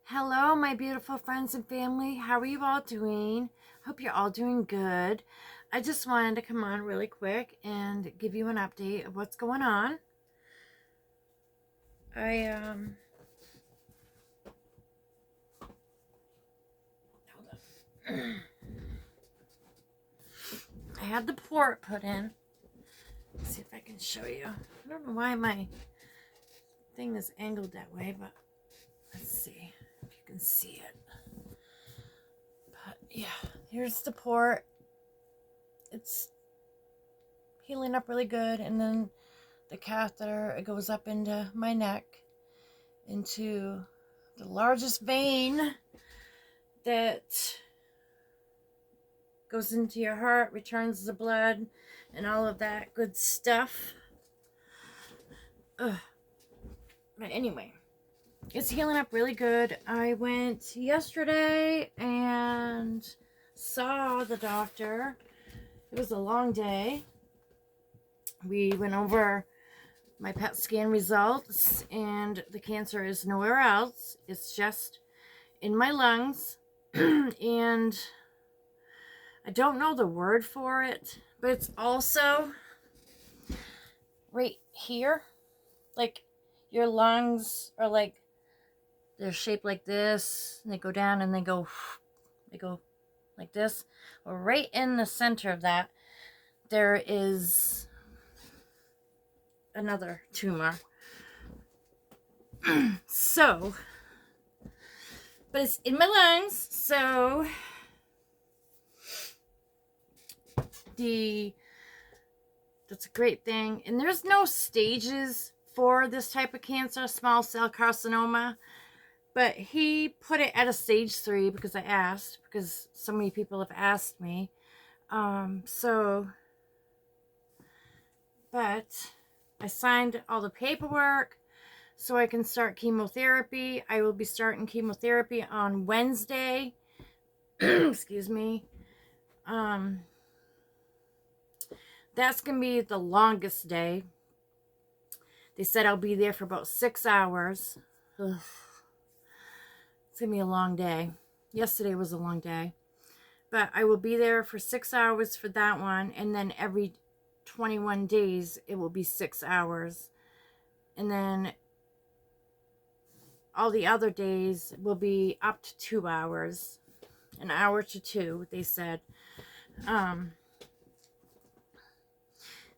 Hello, my beautiful friends and family. How are you all doing? Hope you're all doing good. I just wanted to come on really quick and give you an update of what's going on. Hold on. I had the port put in. Let's see if I can show you. I don't know why my thing is angled that way, but let's see if you can see it. But yeah, here's the port. It's healing up really good, and then the catheter, it goes up into my neck, into the largest vein that goes into your heart, returns the blood, and all of that good stuff. Ugh. But anyway, it's healing up really good. I went yesterday and saw the doctor. It was a long day. We went over my PET scan results, and the cancer is nowhere else. It's just in my lungs. And I don't know the word for it, but it's also right here. Like, your lungs are like, they're shaped like this, and they go down and they go like this. Well, right in the center of that, there is another tumor. So, but it's in my lungs, so that's a great thing. And there's no stages for this type of cancer, small cell carcinoma, but he put it at a stage 3 because I asked, because so many people have asked me. But I signed all the paperwork so I can start chemotherapy. I will be starting chemotherapy on Wednesday. Excuse me. That's going to be the longest day. They said I'll be there for about 6 hours. Ugh. It's going to be a long day. Yesterday was a long day. But I will be there for 6 hours for that one. And then every 21 days, it will be 6 hours. And then all the other days will be up to 2 hours. An hour to 2, they said.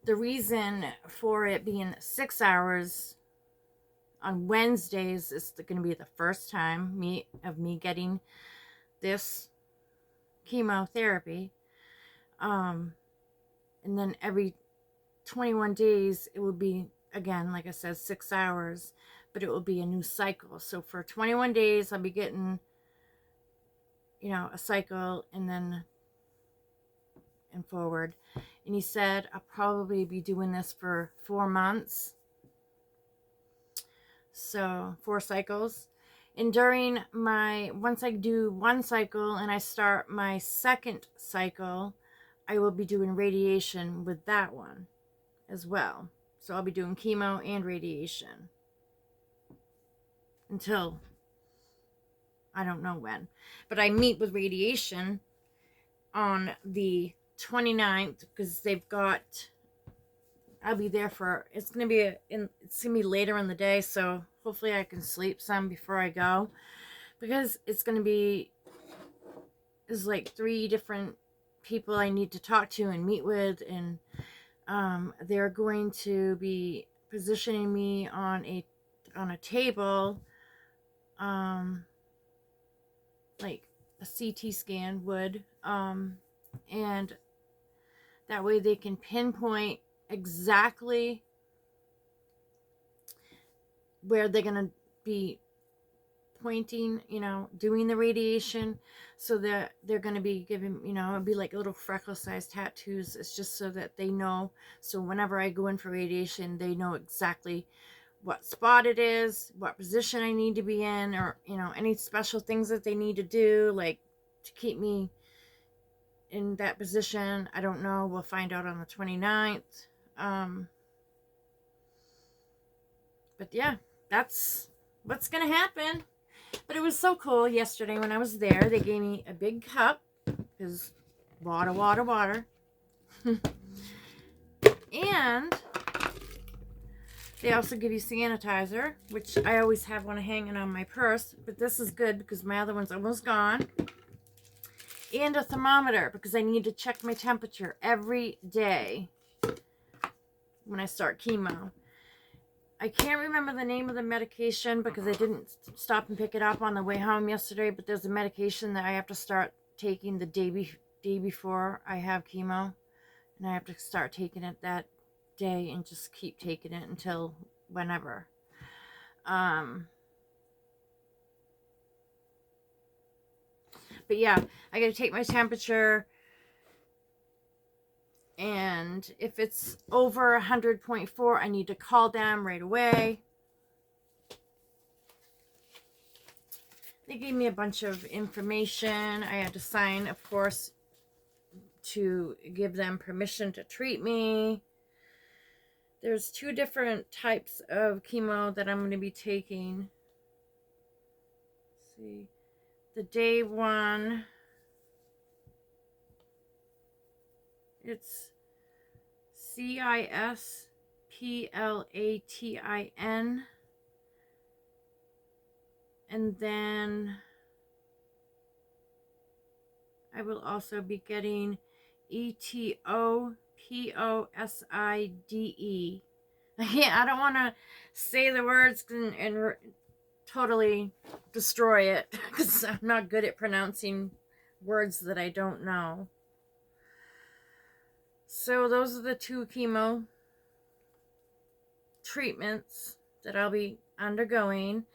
The reason for it being 6 hours on Wednesdays is going to be the first time of me getting this chemotherapy. And then every 21 days, it will be, again, like I said, 6 hours, but it will be a new cycle. So for 21 days, I'll be getting, a cycle, and then and forward. And he said I'll probably be doing this for 4 months. So 4 cycles. And during once I do one cycle and I start my second cycle, I will be doing radiation with that one as well. So I'll be doing chemo and radiation until I don't know when. But I meet with radiation on the 29th because I'll be there for, it's gonna be later in the day, so hopefully I can sleep some before I go, because it's like 3 different people I need to talk to and meet with, and they're going to be positioning me on a table, like a CT scan would, and that way they can pinpoint exactly where they're going to be pointing, doing the radiation, so that they're going to be giving, it'd be like little freckle-sized tattoos. It's just so that they know, so whenever I go in for radiation, they know exactly what spot it is, what position I need to be in, or, any special things that they need to do, like to keep me in that position. I don't know. We'll find out on the 29th. But yeah, that's what's gonna happen. But it was so cool yesterday when I was there. They gave me a big cup, because water, water, water. And they also give you sanitizer, which I always have one hanging on my purse. But this is good because my other one's almost gone. And a thermometer, because I need to check my temperature every day when I start chemo. I can't remember the name of the medication because I didn't stop and pick it up on the way home yesterday, but there's a medication that I have to start taking the day before I have chemo, and I have to start taking it that day and just keep taking it until whenever. But yeah, I gotta take my temperature, and if it's over 100.4, I need to call them right away. They gave me a bunch of information. I had to sign, of course, to give them permission to treat me. There's 2 different types of chemo that I'm going to be taking. Let's see. The day one, it's CISPLATIN. And then I will also be getting ETOPOSIDE. Yeah, I don't want to say the words and totally destroy it because I'm not good at pronouncing words that I don't know. So those are the 2 chemo treatments that I'll be undergoing.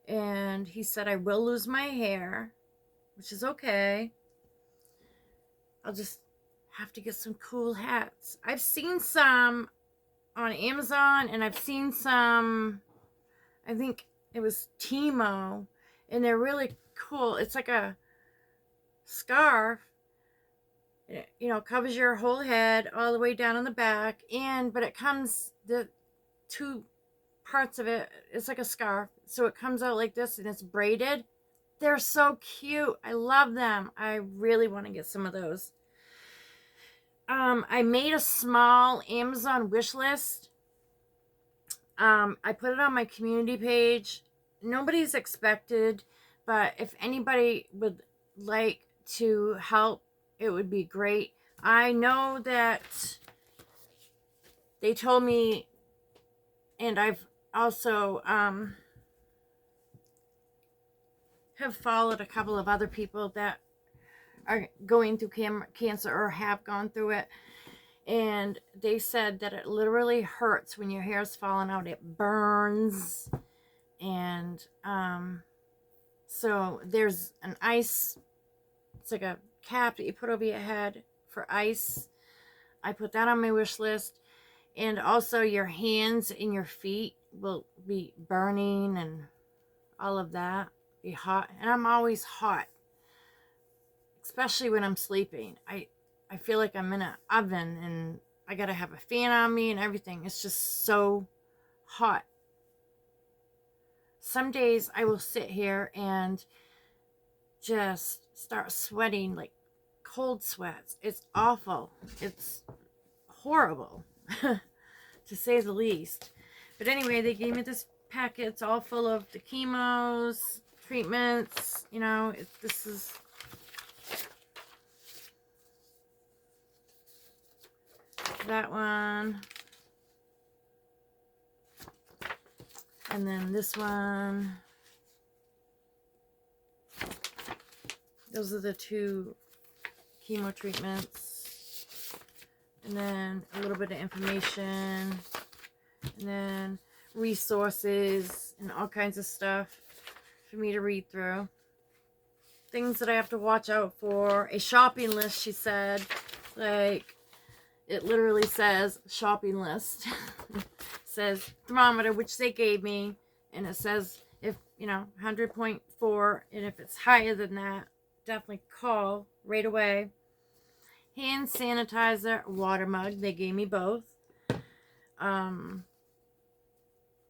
And he said I will lose my hair, which is okay. I'll just have to get some cool hats. I've seen some on Amazon, and I've seen some, I think it was Timo, and they're really cool. It's like a scarf. It, covers your whole head all the way down on the back, but it comes, the 2 parts of it, it's like a scarf, so it comes out like this, and it's braided. They're so cute. I love them. I really want to get some of those. I made a small Amazon wish list. I put it on my community page. Nobody's expected, but if anybody would like to help, it would be great. I know that they told me, and I've also have followed a couple of other people that are going through cancer or have gone through it, and they said that it literally hurts when your hair's falling out. It burns, and so there's an ice, it's like a cap that you put over your head for ice. I put that on my wish list. And also your hands and your feet will be burning and all of that. Be hot. And I'm always hot, especially when I'm sleeping. I feel like I'm in an oven, and I gotta have a fan on me and everything. It's just so hot. Some days I will sit here and just start sweating like cold sweats. It's awful. It's horrible, to say the least. But anyway, they gave me this packet. It's all full of the chemos, treatments. This is that one, and then this one. Those are the 2 chemo treatments, and then a little bit of information, and then resources and all kinds of stuff for me to read through. Things that I have to watch out for. A shopping list, she said. Like, it literally says shopping list. Says thermometer, which they gave me, and it says if 100.4, and if it's higher than that, definitely call right away. Hand sanitizer, water mug, they gave me both.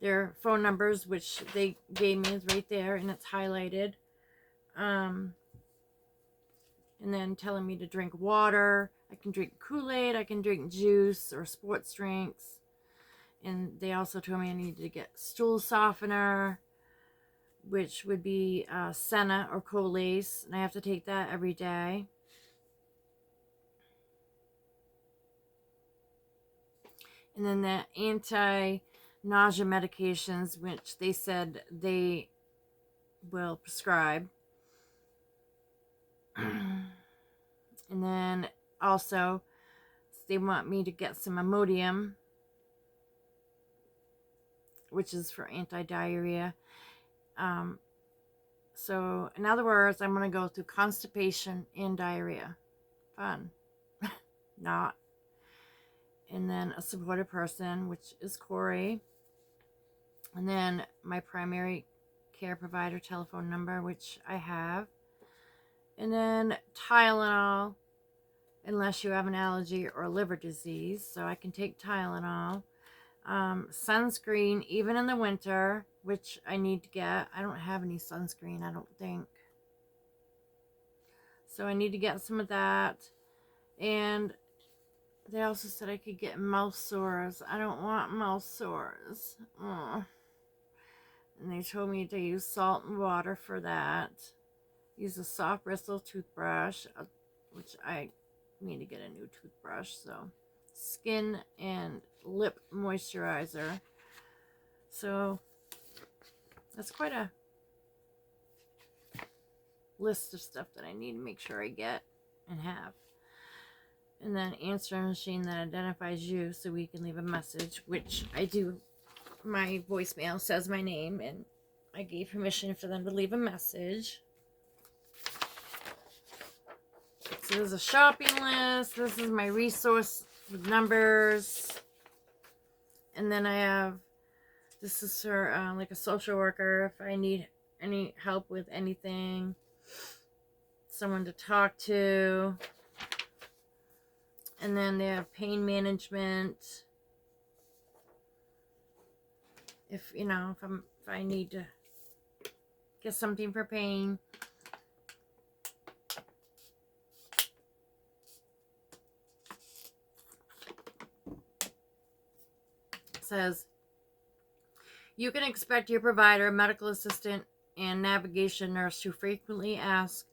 There their phone numbers, which they gave me, is right there, and it's highlighted. And then telling me to drink water. I can drink Kool-Aid, I can drink juice or sports drinks. And they also told me I needed to get stool softener, which would be senna or Colace, and I have to take that every day. And then the anti-nausea medications, which they said they will prescribe. And then also they want me to get some Imodium, which is for anti-diarrhea. So in other words, I'm going to go through constipation and diarrhea. Fun. Not. And then a supportive person, which is Corey. And then my primary care provider telephone number, which I have. And then Tylenol, unless you have an allergy or liver disease. So I can take Tylenol. Sunscreen, even in the winter, which I need to get. I don't have any sunscreen, I don't think. So I need to get some of that. And they also said I could get mouth sores. I don't want mouth sores. And they told me to use salt and water for that. Use a soft bristle toothbrush, which I need to get a new toothbrush. So skin and lip moisturizer. So that's quite a list of stuff that I need to make sure I get and have. And then answering machine that identifies you so we can leave a message, which I do. My voicemail says my name, and I gave permission for them to leave a message. So there's a shopping list. This is my resource numbers. And then I have, this is for like a social worker if I need any help with anything. Someone to talk to. And then they have pain management. If, you know, if I need to get something for pain. It says, you can expect your provider, medical assistant, and navigation nurse to frequently ask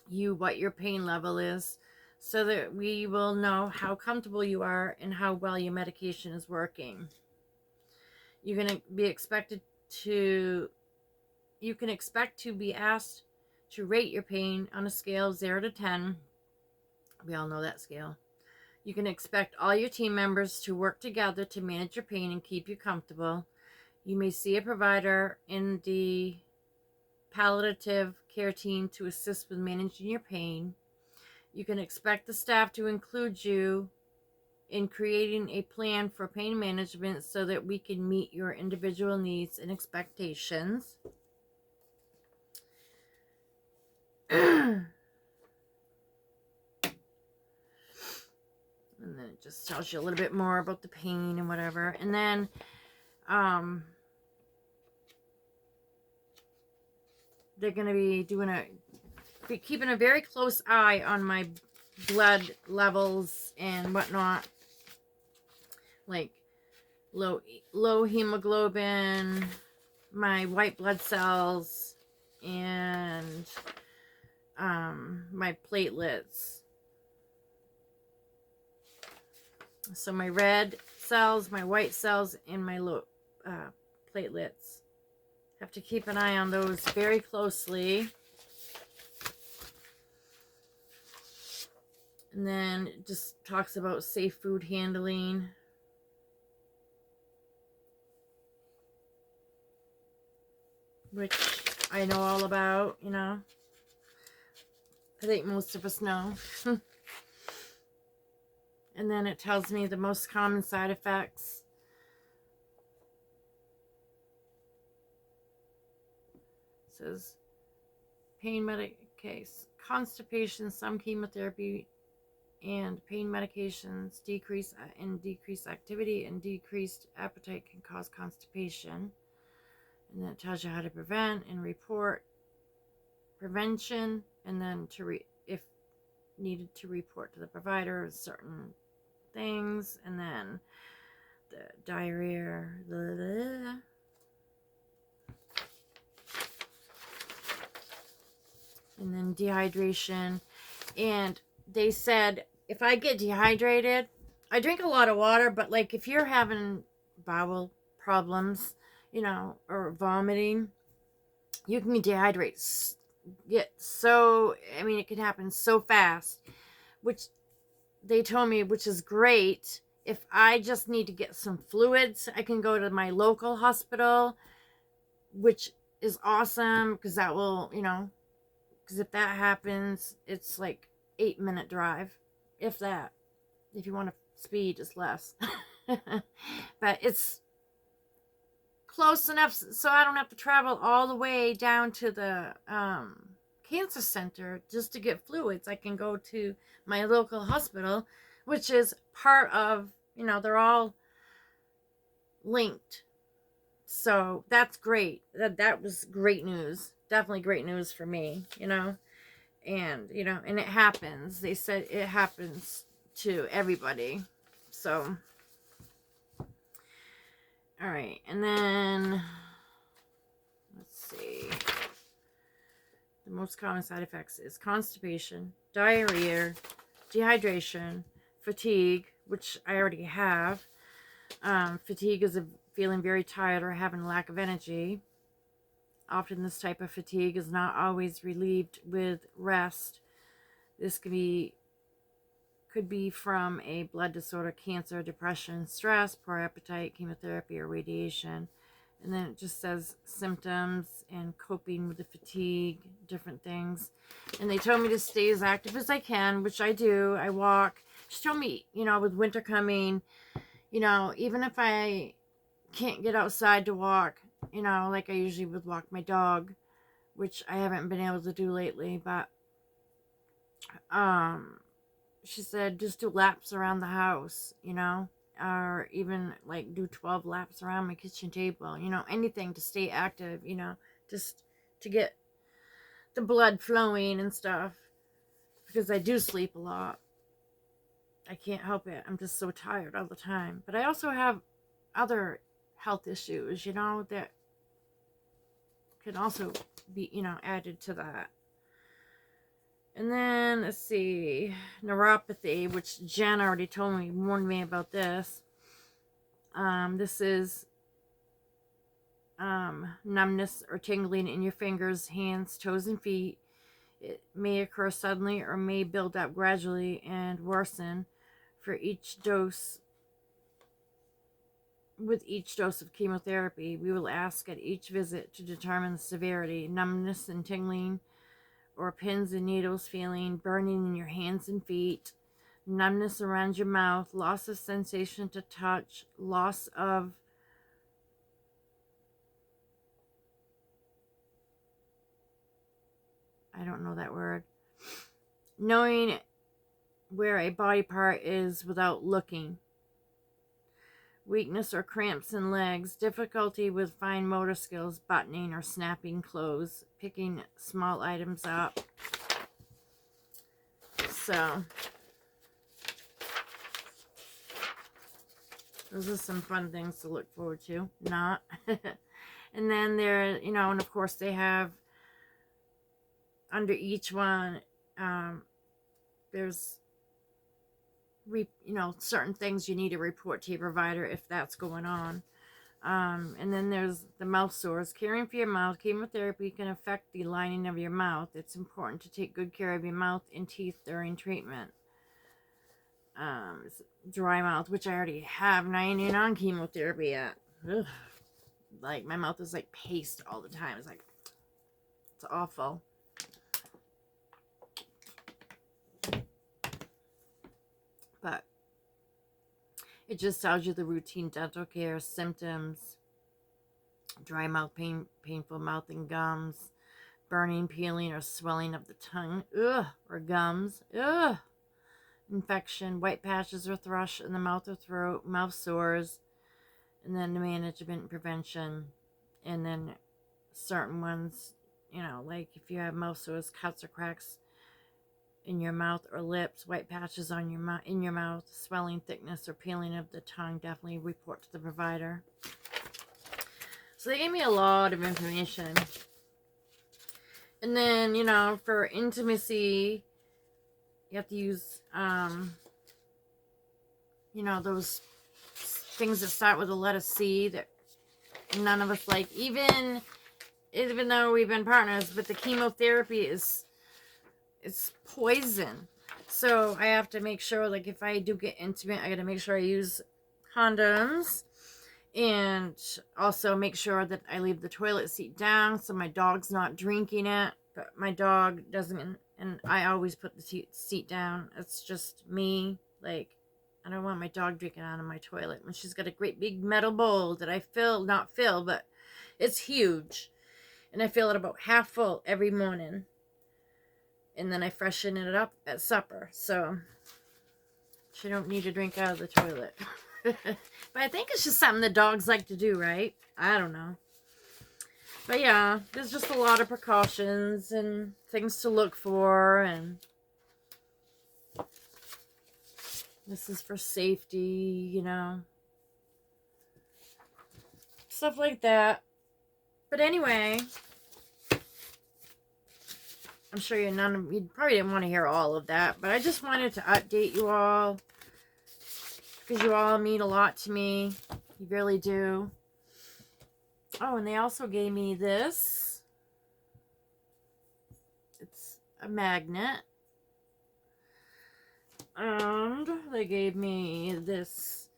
you what your pain level is, so that we will know how comfortable you are and how well your medication is working. You can expect to be asked to rate your pain on a scale of 0 to 10. We all know that scale. You can expect all your team members to work together to manage your pain and keep you comfortable. You may see a provider in the palliative care team to assist with managing your pain. You can expect the staff to include you in creating a plan for pain management so that we can meet your individual needs and expectations. And then it just tells you a little bit more about the pain and whatever. And then they're going to be keeping a very close eye on my blood levels and whatnot, like low hemoglobin, my white blood cells, and my platelets. So my red cells, my white cells, and my low platelets. Have to keep an eye on those very closely. And then it just talks about safe food handling. Which I know all about, you know. I think most of us know. And then it tells me the most common side effects. It says pain medication, constipation, some chemotherapy and pain medications, decreased activity and decreased appetite can cause constipation. And then it tells you how to prevent and report prevention, and then if needed to report to the provider certain things, and then the diarrhea, and then dehydration. And they said if I get dehydrated, I drink a lot of water, but like if you're having bowel problems, you know, or vomiting, you can dehydrate. I mean, it can happen so fast, which they told me, which is great. If I just need to get some fluids, I can go to my local hospital, which is awesome because that will, you know, because if that happens, it's like 8-minute drive, if that. If you want to speed, it's less. But it's close enough so I don't have to travel all the way down to the cancer center just to get fluids. I can go to my local hospital, which is part of, you know, they're all linked. So that's great. That was great news. Definitely great news for me, you know. And, you know, and it happens. They said it happens to everybody. So, all right. And then, let's see. The most common side effects is constipation, diarrhea, dehydration, fatigue, which I already have. Fatigue is feeling very tired or having lack of energy. Often this type of fatigue is not always relieved with rest. This could be from a blood disorder, cancer, depression, stress, poor appetite, chemotherapy, or radiation. And then it just says symptoms and coping with the fatigue, different things. And they told me to stay as active as I can, which I do. I walk. She told me, you know, with winter coming, you know, even if I can't get outside to walk, you know, like I usually would walk my dog, which I haven't been able to do lately, but she said just do laps around the house, you know, or even like do 12 laps around my kitchen table, you know, anything to stay active, you know, just to get the blood flowing and stuff, because I do sleep a lot. I can't help it. I'm just so tired all the time. But I also have other health issues, you know, that can also be, you know, added to that. And then, let's see, neuropathy, which Jen already warned me about this. This is numbness or tingling in your fingers, hands, toes, and feet. It may occur suddenly or may build up gradually and worsen for each dose. With each dose of chemotherapy, we will ask at each visit to determine the severity. Numbness and tingling, or pins and needles feeling, burning in your hands and feet, numbness around your mouth, loss of sensation to touch, loss of I don't know that word. Knowing where a body part is without looking. Weakness or cramps in legs, difficulty with fine motor skills, buttoning or snapping clothes, picking small items up. So, those are some fun things to look forward to. Not. And then there, you know, and of course they have, under each one, there's you know, certain things you need to report to your provider if that's going on. And then there's the mouth sores. Caring for your mouth. Chemotherapy can affect the lining of your mouth. It's important to take good care of your mouth and teeth during treatment. Dry mouth, which I already have, and I ain't even on chemotherapy yet. Ugh. Like, my mouth is like paste all the time. It's like, it's awful. But it just tells you the routine dental care, symptoms, dry mouth, painful mouth and gums, burning, peeling, or swelling of the tongue, or gums, infection, white patches or thrush in the mouth or throat, mouth sores, and then the management and prevention. And then certain ones, you know, like if you have mouth sores, cuts or cracks in your mouth or lips, white patches on your in your mouth, swelling, thickness, or peeling of the tongue, definitely report to the provider. So they gave me a lot of information. And then, you know, for intimacy, you have to use, you know, those things that start with the letter C that none of us like. Even though we've been partners, but the chemotherapy is, it's poison. So I have to make sure, like, if I do get intimate, I got to make sure I use condoms. And also make sure that I leave the toilet seat down so my dog's not drinking it. But my dog doesn't, and I always put the seat down. It's just me. Like, I don't want my dog drinking out of my toilet. And she's got a great big metal bowl that I not fill, but it's huge. And I fill it about half full every morning. And then I freshen it up at supper. So she don't need to drink out of the toilet. But I think it's just something the dogs like to do, right? I don't know. But yeah, there's just a lot of precautions and things to look for. And this is for safety, you know. Stuff like that. But anyway, I'm sure you probably didn't want to hear all of that. But I just wanted to update you all. Because you all mean a lot to me. You really do. Oh, and they also gave me this. It's a magnet. And they gave me this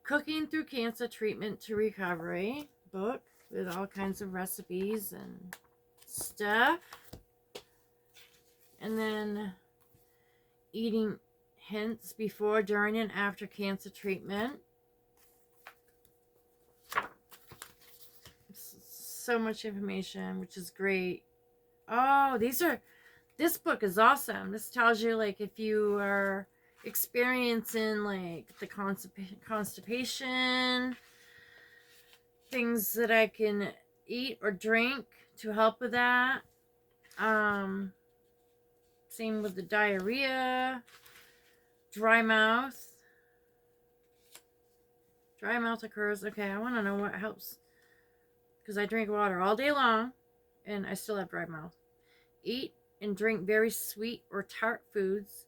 Cooking Through Cancer Treatment to Recovery book with all kinds of recipes and stuff. And then eating hints before, during, and after cancer treatment. So much information, which is great. Oh, this book is awesome. This tells you, like, if you are experiencing, like, the constipation, things that I can eat or drink to help with that. Same with the diarrhea. Dry mouth. Dry mouth occurs. Okay, I want to know what helps. Because I drink water all day long. And I still have dry mouth. Eat and drink very sweet or tart foods.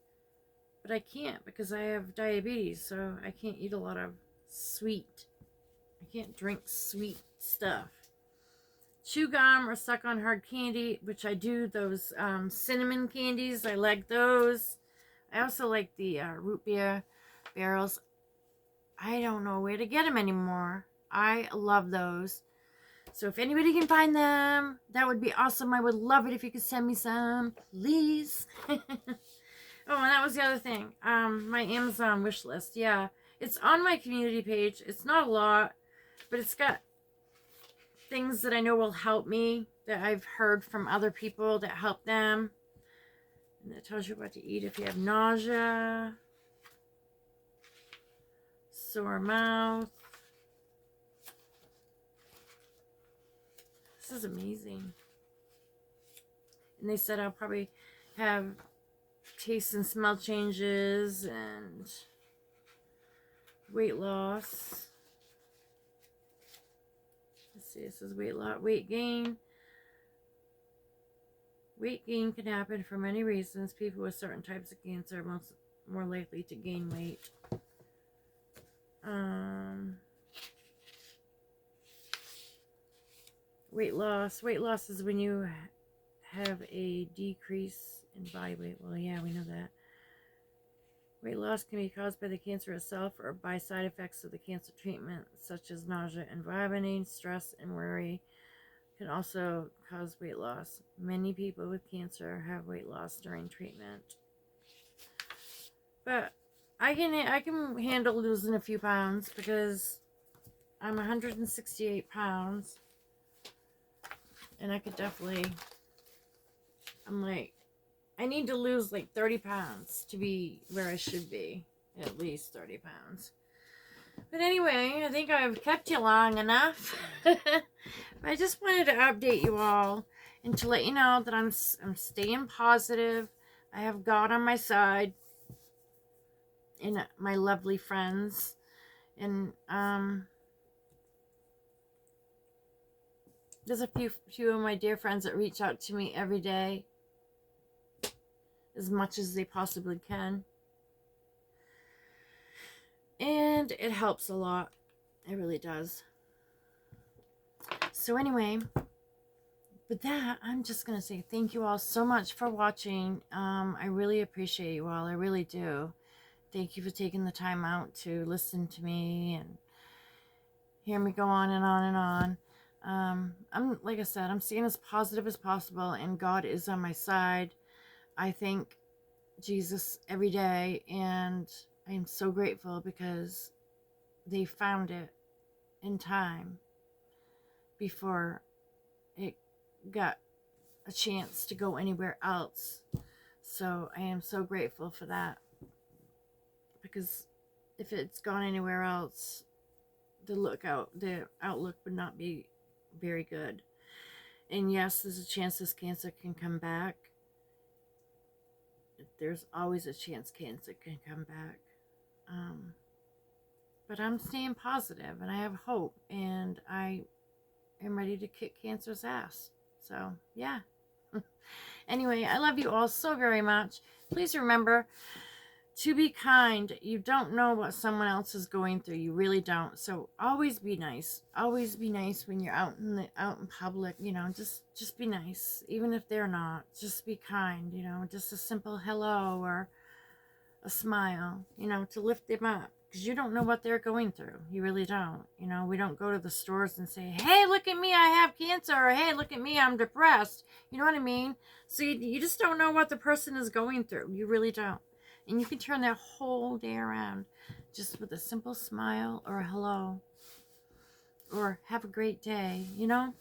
But I can't because I have diabetes. So I can't eat a lot of sweet. I can't drink sweet stuff. Chew gum or suck on hard candy. Which I do. Those cinnamon candies. I like those. I also like the root beer barrels. I don't know where to get them anymore. I love those. So if anybody can find them, that would be awesome. I would love it if you could send me some, please. Oh, and that was the other thing. My Amazon wish list. Yeah, it's on my community page. It's not a lot, but it's got things that I know will help me, that I've heard from other people that help them. And it tells you what to eat if you have nausea, sore mouth. This is amazing. And they said I'll probably have taste and smell changes and weight loss. Let's see, this is weight loss, weight gain. Weight gain can happen for many reasons. People with certain types of cancer are more likely to gain weight. Weight loss. Weight loss is when you have a decrease in body weight. Well, yeah, we know that. Weight loss can be caused by the cancer itself or by side effects of the cancer treatment, such as nausea and vomiting. Stress and worry can also cause weight loss. Many people with cancer have weight loss during treatment. But I can handle losing a few pounds because I'm 168 pounds. And I could definitely, I I need to lose like 30 pounds to be where I should be. At least 30 pounds. But anyway, I think I've kept you long enough. I just wanted to update you all and to let you know that I'm staying positive. I have God on my side and my lovely friends. And there's a few of my dear friends that reach out to me every day as much as they possibly can. And it helps a lot. It really does. So anyway, with that, I'm just going to say thank you all so much for watching. I really appreciate you all. I really do. Thank you for taking the time out to listen to me and hear me go on and on and on. I'm, like I said, I'm staying as positive as possible, and God is on my side. I thank Jesus every day, and I am so grateful because they found it in time before it got a chance to go anywhere else. So I am so grateful for that, because if it's gone anywhere else, the outlook would not be very good. And yes, there's a chance this cancer can come back. There's always a chance cancer can come back. But I'm staying positive, and I have hope, and I am ready to kick cancer's ass. So, yeah. Anyway, I love you all so very much. Please remember to be kind. You don't know what someone else is going through. You really don't. So always be nice. Always be nice when you're out in public. You know, just be nice, even if they're not. Just be kind. You know, just a simple hello or a smile. You know, to lift them up, because you don't know what they're going through. You really don't. You know, we don't go to the stores and say, "Hey, look at me, I have cancer," or "Hey, look at me, I'm depressed." You know what I mean? So you just don't know what the person is going through. You really don't. And you can turn their whole day around just with a simple smile or a hello or have a great day, you know?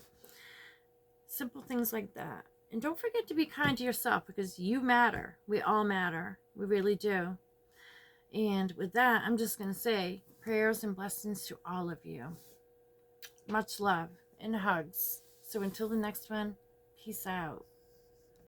Simple things like that. And don't forget to be kind to yourself, because you matter. We all matter. We really do. And with that, I'm just going to say prayers and blessings to all of you. Much love and hugs. So until the next one, peace out.